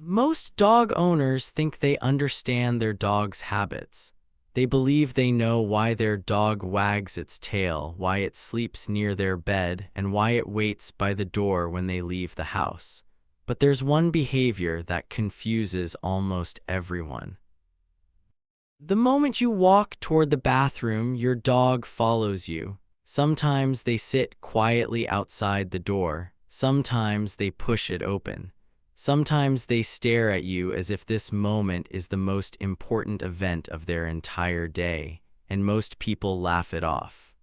Most dog owners think they understand their dog's habits. They believe they know why their dog wags its tail, why it sleeps near their bed, and why it waits by the door when they leave the house. But there's one behavior that confuses almost everyone. The moment you walk toward the bathroom, your dog follows you. Sometimes they sit quietly outside the door. Sometimes they push it open. Sometimes they stare at you as if this moment is the most important event of their entire day, and most people laugh it off.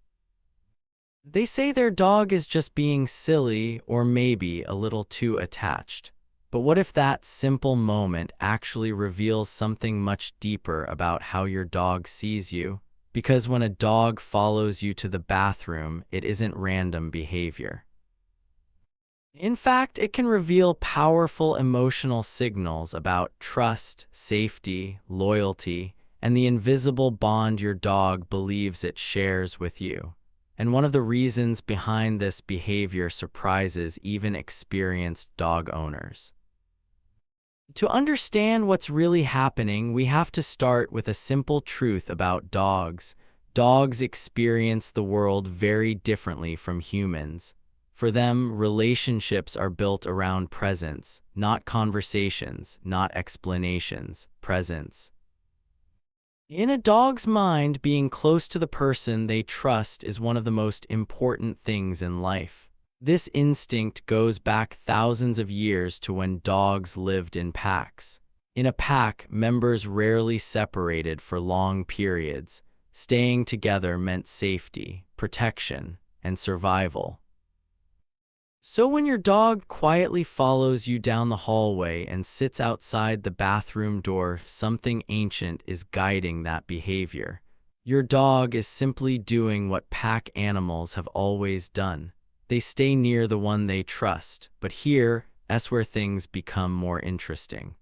They say their dog is just being silly or maybe a little too attached. But what if that simple moment actually reveals something much deeper about how your dog sees you? Because when a dog follows you to the bathroom, it isn't random behavior. In fact, it can reveal powerful emotional signals about trust, safety, loyalty, and the invisible bond your dog believes it shares with you. And one of the reasons behind this behavior surprises even experienced dog owners. To understand what's really happening, we have to start with a simple truth about dogs. Dogs experience the world very differently from humans. For them, relationships are built around presence, not conversations, not explanations, presence. In a dog's mind, being close to the person they trust is one of the most important things in life. This instinct goes back thousands of years to when dogs lived in packs. In a pack, members rarely separated for long periods. Staying together meant safety, protection, and survival. So when your dog quietly follows you down the hallway and sits outside the bathroom door, something ancient is guiding that behavior. Your dog is simply doing what pack animals have always done. They stay near the one they trust, but here is where things become more interesting.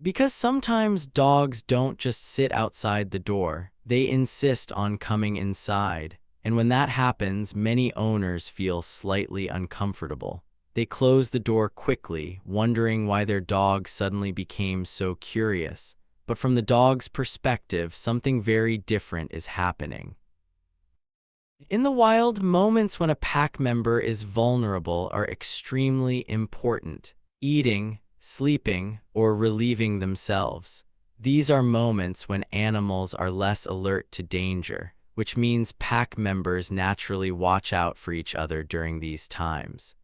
Because sometimes dogs don't just sit outside the door, they insist on coming inside. And when that happens, many owners feel slightly uncomfortable. They close the door quickly, wondering why their dog suddenly became so curious. But from the dog's perspective, something very different is happening. In the wild, moments when a pack member is vulnerable are extremely important. Eating, sleeping, or relieving themselves. These are moments when animals are less alert to danger, which means pack members naturally watch out for each other during these times.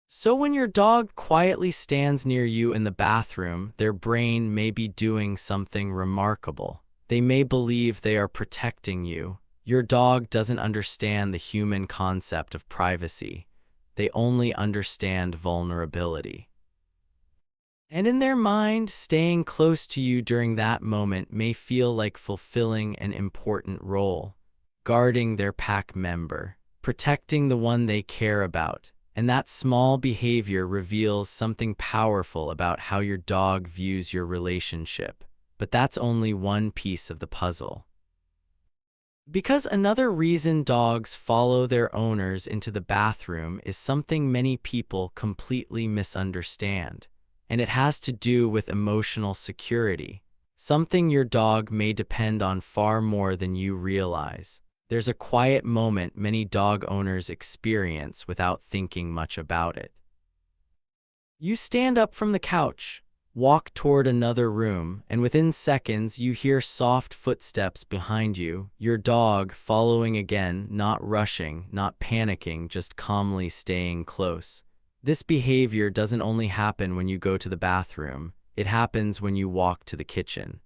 So when your dog quietly stands near you in the bathroom, their brain may be doing something remarkable. They may believe they are protecting you. Your dog doesn't understand the human concept of privacy. They only understand vulnerability. And in their mind, staying close to you during that moment may feel like fulfilling an important role, guarding their pack member, protecting the one they care about. And that small behavior reveals something powerful about how your dog views your relationship. But that's only one piece of the puzzle. Because another reason dogs follow their owners into the bathroom is something many people completely misunderstand. And it has to do with emotional security, something your dog may depend on far more than you realize. There's a quiet moment many dog owners experience without thinking much about it. You stand up from the couch, walk toward another room, and within seconds you hear soft footsteps behind you, your dog following again, not rushing, not panicking, just calmly staying close. This behavior doesn't only happen when you go to the bathroom, it happens when you walk to the kitchen.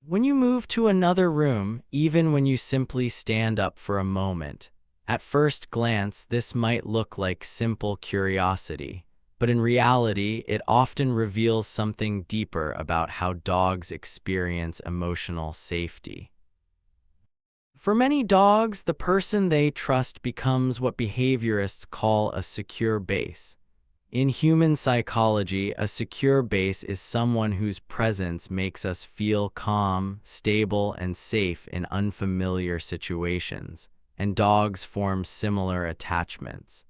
When you move to another room, even when you simply stand up for a moment. At first glance, this might look like simple curiosity, but in reality, it often reveals something deeper about how dogs experience emotional safety. For many dogs, the person they trust becomes what behaviorists call a secure base. In human psychology, a secure base is someone whose presence makes us feel calm, stable, and safe in unfamiliar situations, and dogs form similar attachments.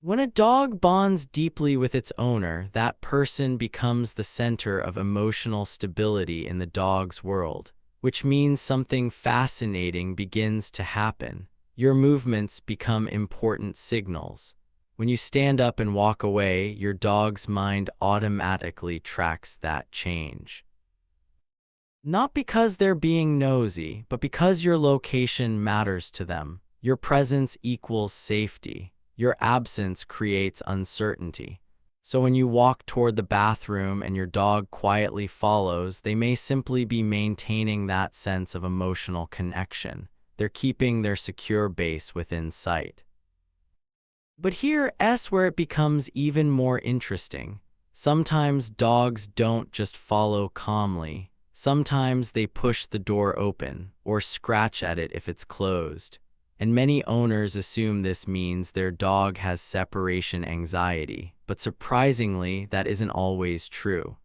When a dog bonds deeply with its owner, that person becomes the center of emotional stability in the dog's world, which means something fascinating begins to happen. Your movements become important signals. When you stand up and walk away, your dog's mind automatically tracks that change. Not because they're being nosy, but because your location matters to them. Your presence equals safety. Your absence creates uncertainty. So when you walk toward the bathroom and your dog quietly follows, they may simply be maintaining that sense of emotional connection. They're keeping their secure base within sight. But here's where it becomes even more interesting. Sometimes dogs don't just follow calmly. Sometimes they push the door open or scratch at it if it's closed. And many owners assume this means their dog has separation anxiety, but surprisingly, that isn't always true.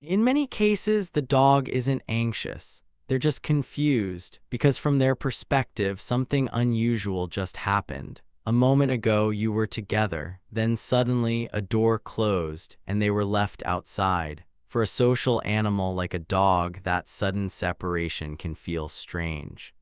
In many cases, the dog isn't anxious. They're just confused because from their perspective, something unusual just happened. A moment ago, you were together, then suddenly a door closed and they were left outside. For a social animal like a dog, that sudden separation can feel strange,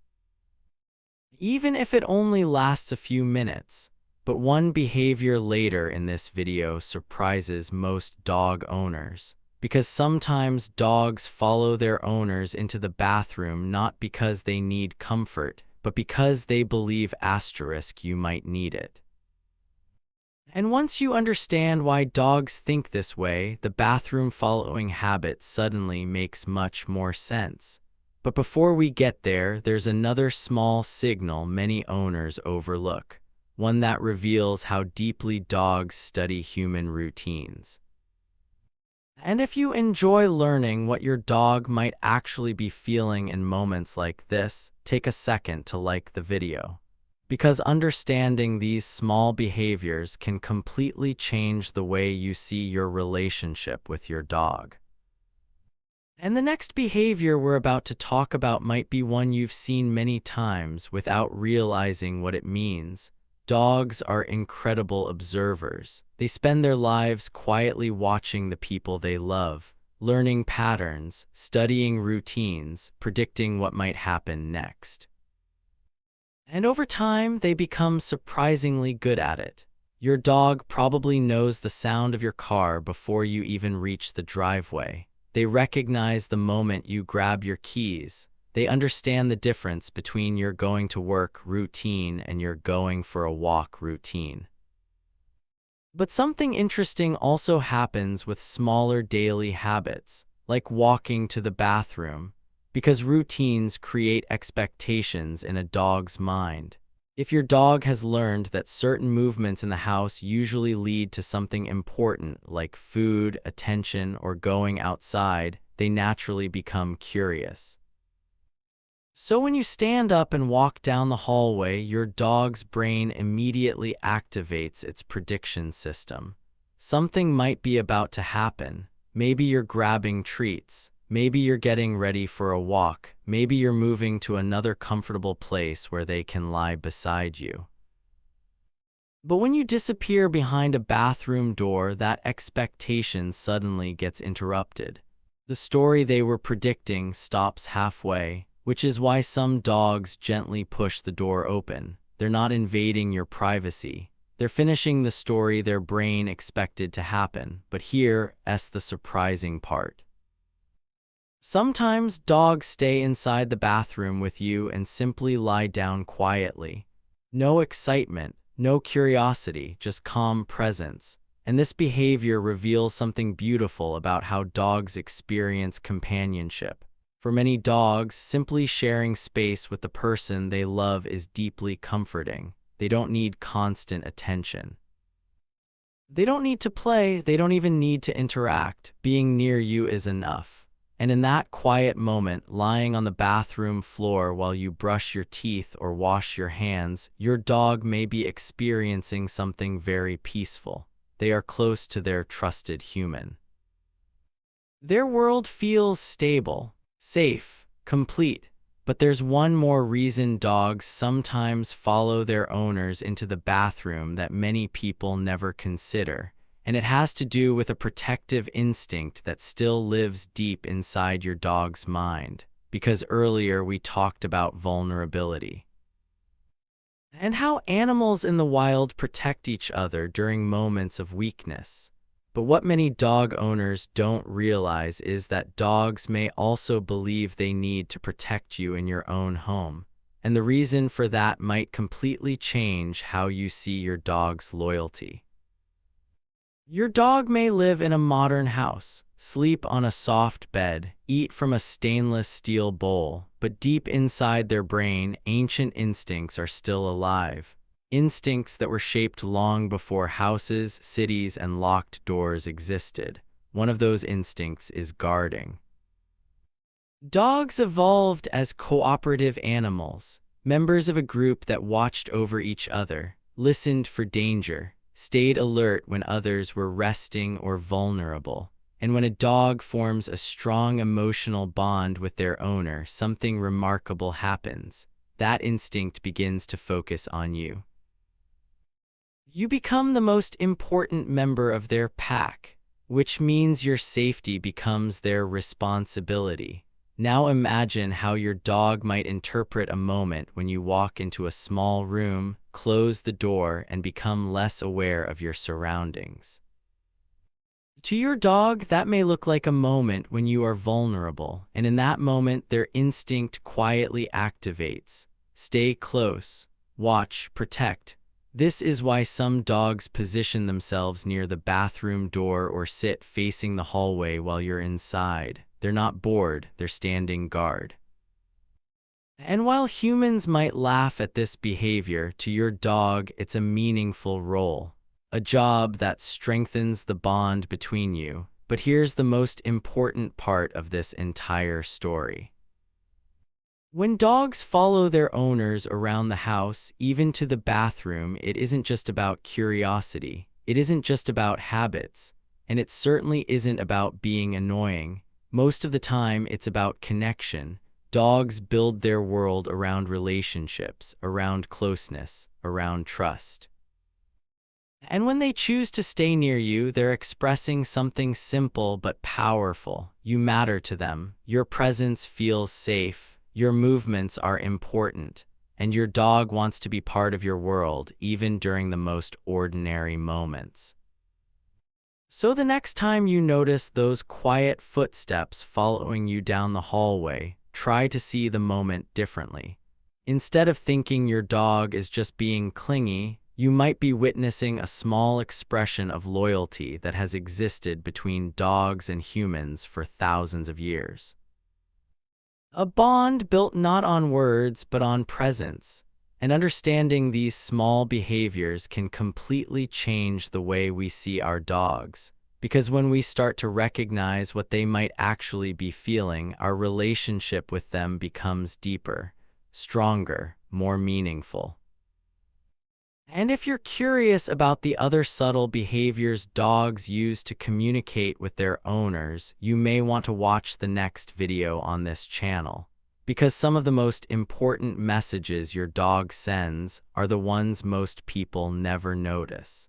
even if it only lasts a few minutes. But one behavior later in this video surprises most dog owners, because sometimes dogs follow their owners into the bathroom not because they need comfort, but because they believe you might need it. And once you understand why dogs think this way, the bathroom following habit suddenly makes much more sense. But before we get there, there's another small signal many owners overlook, one that reveals how deeply dogs study human routines. And if you enjoy learning what your dog might actually be feeling in moments like this, take a second to like the video, because understanding these small behaviors can completely change the way you see your relationship with your dog. And the next behavior we're about to talk about might be one you've seen many times without realizing what it means. Dogs are incredible observers. They spend their lives quietly watching the people they love, learning patterns, studying routines, predicting what might happen next. And over time, they become surprisingly good at it. Your dog probably knows the sound of your car before you even reach the driveway. They recognize the moment you grab your keys. They understand the difference between your going to work routine and your going for a walk routine. But something interesting also happens with smaller daily habits, like walking to the bathroom, because routines create expectations in a dog's mind. If your dog has learned that certain movements in the house usually lead to something important like food, attention, or going outside, they naturally become curious. So when you stand up and walk down the hallway, your dog's brain immediately activates its prediction system. Something might be about to happen. Maybe you're grabbing treats. Maybe you're getting ready for a walk. Maybe you're moving to another comfortable place where they can lie beside you. But when you disappear behind a bathroom door, that expectation suddenly gets interrupted. The story they were predicting stops halfway, which is why some dogs gently push the door open. They're not invading your privacy. They're finishing the story their brain expected to happen. But here's the surprising part. Sometimes dogs stay inside the bathroom with you and simply lie down quietly. No excitement, no curiosity, just calm presence. And this behavior reveals something beautiful about how dogs experience companionship. For many dogs, simply sharing space with the person they love is deeply comforting. They don't need constant attention. They don't need to play, they don't even need to interact. Being near you is enough. And in that quiet moment, lying on the bathroom floor while you brush your teeth or wash your hands, your dog may be experiencing something very peaceful. They are close to their trusted human. Their world feels stable, safe, complete. But there's one more reason dogs sometimes follow their owners into the bathroom that many people never consider, and it has to do with a protective instinct that still lives deep inside your dog's mind, because earlier we talked about vulnerability and how animals in the wild protect each other during moments of weakness. But what many dog owners don't realize is that dogs may also believe they need to protect you in your own home. And the reason for that might completely change how you see your dog's loyalty. Your dog may live in a modern house, sleep on a soft bed, eat from a stainless steel bowl, but deep inside their brain, ancient instincts are still alive. Instincts that were shaped long before houses, cities, and locked doors existed. One of those instincts is guarding. Dogs evolved as cooperative animals, members of a group that watched over each other, listened for danger, stayed alert when others were resting or vulnerable. And when a dog forms a strong emotional bond with their owner, something remarkable happens. That instinct begins to focus on you. You become the most important member of their pack, which means your safety becomes their responsibility. Now imagine how your dog might interpret a moment when you walk into a small room, close the door, and become less aware of your surroundings. To your dog, that may look like a moment when you are vulnerable, and in that moment, their instinct quietly activates. Stay close, watch, protect. This is why some dogs position themselves near the bathroom door or sit facing the hallway while you're inside. They're not bored, they're standing guard. And while humans might laugh at this behavior, to your dog, it's a meaningful role, a job that strengthens the bond between you. But here's the most important part of this entire story. When dogs follow their owners around the house, even to the bathroom, it isn't just about curiosity. It isn't just about habits. And it certainly isn't about being annoying. Most of the time, it's about connection. Dogs build their world around relationships, around closeness, around trust. And when they choose to stay near you, they're expressing something simple but powerful. You matter to them. Your presence feels safe. Your movements are important. And your dog wants to be part of your world, even during the most ordinary moments. So the next time you notice those quiet footsteps following you down the hallway, try to see the moment differently. Instead of thinking your dog is just being clingy, you might be witnessing a small expression of loyalty that has existed between dogs and humans for thousands of years. A bond built not on words but on presence. And understanding these small behaviors can completely change the way we see our dogs. Because when we start to recognize what they might actually be feeling, our relationship with them becomes deeper, stronger, more meaningful. And if you're curious about the other subtle behaviors dogs use to communicate with their owners, you may want to watch the next video on this channel. Because some of the most important messages your dog sends are the ones most people never notice.